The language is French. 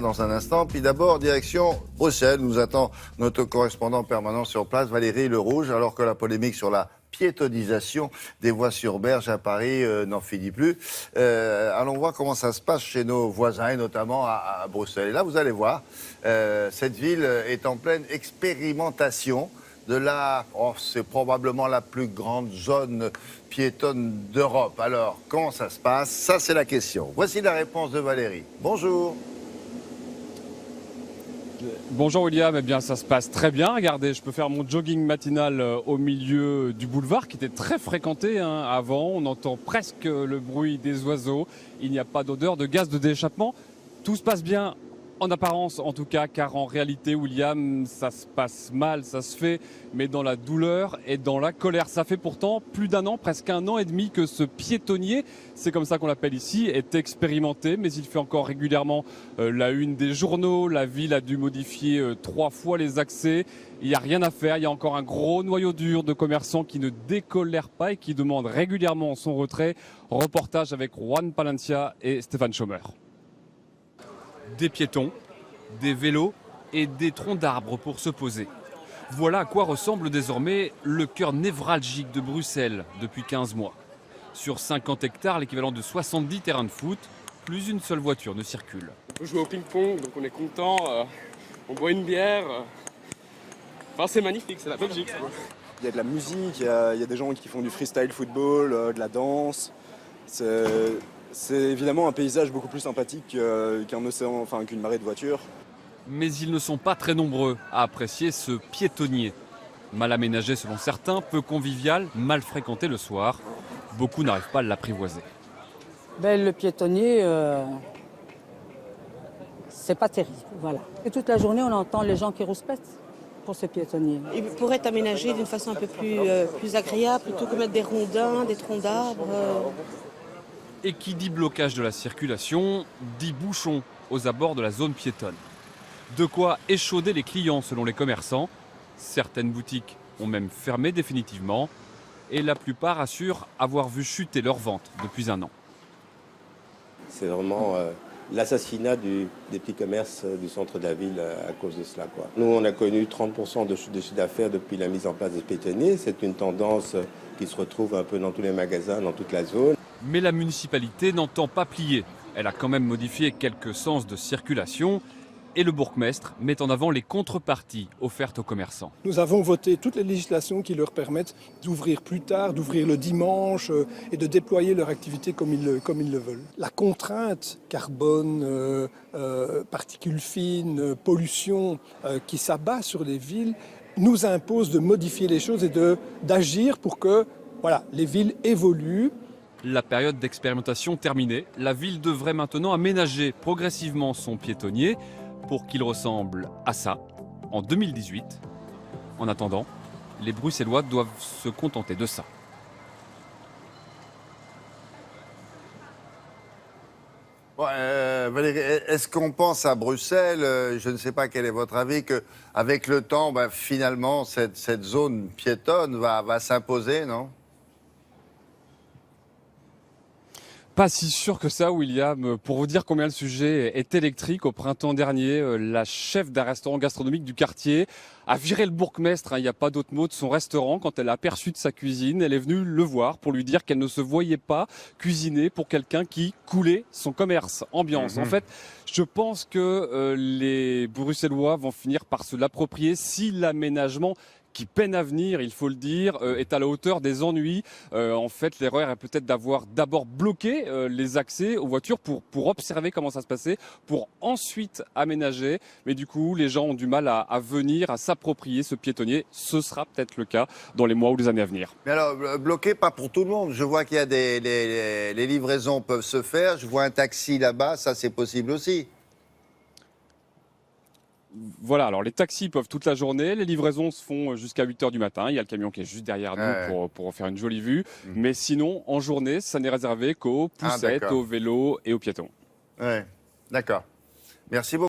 Dans un instant, puis d'abord, direction Bruxelles, nous attend notre correspondant permanent sur place, Valérie Le Rouge, alors que la polémique sur la piétonisation des voies sur berge à Paris n'en finit plus. Allons voir comment ça se passe chez nos voisins, et notamment à Bruxelles. Et là, vous allez voir, cette ville est en pleine expérimentation de c'est probablement la plus grande zone piétonne d'Europe. Alors, comment ça se passe? Ça, c'est la question. Voici la réponse de Valérie. Bonjour. Bonjour William, eh bien ça se passe très bien. Regardez, je peux faire mon jogging matinal au milieu du boulevard qui était très fréquenté avant. On entend presque le bruit des oiseaux. Il n'y a pas d'odeur de gaz d'échappement. Tout se passe bien en apparence en tout cas, car en réalité William, ça se passe mal, ça se fait, mais dans la douleur et dans la colère. Ça fait pourtant plus d'un an, presque un an et demi que ce piétonnier, c'est comme ça qu'on l'appelle ici, est expérimenté, mais il fait encore régulièrement la une des journaux. La ville a dû modifier 3 fois les accès. Il n'y a rien à faire, il y a encore un gros noyau dur de commerçants qui ne décolèrent pas et qui demandent régulièrement son retrait. Reportage avec Juan Palencia et Stéphane Schaumer. Des piétons, des vélos et des troncs d'arbres pour se poser. Voilà à quoi ressemble désormais le cœur névralgique de Bruxelles depuis 15 mois. Sur 50 hectares, l'équivalent de 70 terrains de foot, plus une seule voiture ne circule. On joue au ping-pong, donc on est content, on boit une bière. Enfin, c'est magnifique, c'est la Belgique. Il y a de la musique, il y a des gens qui font du freestyle football, de la danse. C'est évidemment un paysage beaucoup plus sympathique qu'un océan, enfin qu'une marée de voitures. Mais ils ne sont pas très nombreux à apprécier ce piétonnier. Mal aménagé selon certains, peu convivial, mal fréquenté le soir. Beaucoup n'arrivent pas à l'apprivoiser. Le piétonnier, c'est pas terrible, voilà. Et toute la journée, on entend les gens qui rouspètent pour ce piétonnier. Il pourrait être aménagé d'une façon un peu plus agréable, plutôt que mettre des rondins, des troncs d'arbres. Et qui dit blocage de la circulation, dit bouchon aux abords de la zone piétonne. De quoi échauder les clients selon les commerçants. Certaines boutiques ont même fermé définitivement et la plupart assurent avoir vu chuter leurs ventes depuis un an. C'est vraiment l'assassinat des petits commerces du centre de la ville à cause de cela, quoi. Nous, on a connu 30% de chiffre d'affaires depuis la mise en place des piétonniers. C'est une tendance qui se retrouve un peu dans tous les magasins, dans toute la zone. Mais la municipalité n'entend pas plier. Elle a quand même modifié quelques sens de circulation et le bourgmestre met en avant les contreparties offertes aux commerçants. Nous avons voté toutes les législations qui leur permettent d'ouvrir plus tard, d'ouvrir le dimanche et de déployer leur activité comme ils le veulent. La contrainte carbone, particules fines, pollution qui s'abat sur les villes nous impose de modifier les choses et d'agir pour que les villes évoluent. La période d'expérimentation terminée, la ville devrait maintenant aménager progressivement son piétonnier pour qu'il ressemble à ça en 2018. En attendant, les Bruxellois doivent se contenter de ça. Valérie, est-ce qu'on pense à Bruxelles, je ne sais pas quel est votre avis, qu'avec le temps, finalement, cette zone piétonne va s'imposer, non? Pas si sûr que ça, William. Pour vous dire combien le sujet est électrique, au printemps dernier, la chef d'un restaurant gastronomique du quartier a viré le bourgmestre, il n'y a pas d'autre mot, de son restaurant quand elle a aperçu de sa cuisine. Elle est venue le voir pour lui dire qu'elle ne se voyait pas cuisiner pour quelqu'un qui coulait son commerce. Ambiance. En fait, je pense que les Bruxellois vont finir par se l'approprier si l'aménagement qui peine à venir, il faut le dire, est à la hauteur des ennuis. En fait, l'erreur est peut-être d'avoir d'abord bloqué les accès aux voitures pour observer comment ça se passait, pour ensuite aménager. Mais du coup, les gens ont du mal à venir, à s'approprier ce piétonnier. Ce sera peut-être le cas dans les mois ou les années à venir. Mais alors, bloqué, pas pour tout le monde. Je vois qu'il y a les livraisons peuvent se faire. Je vois un taxi là-bas, ça c'est possible aussi. Voilà, alors les taxis peuvent toute la journée, les livraisons se font jusqu'à 8h du matin, il y a le camion qui est juste derrière nous pour faire une jolie vue, mais sinon, en journée, ça n'est réservé qu'aux poussettes, aux vélos et aux piétons. Ouais, d'accord. Merci beaucoup.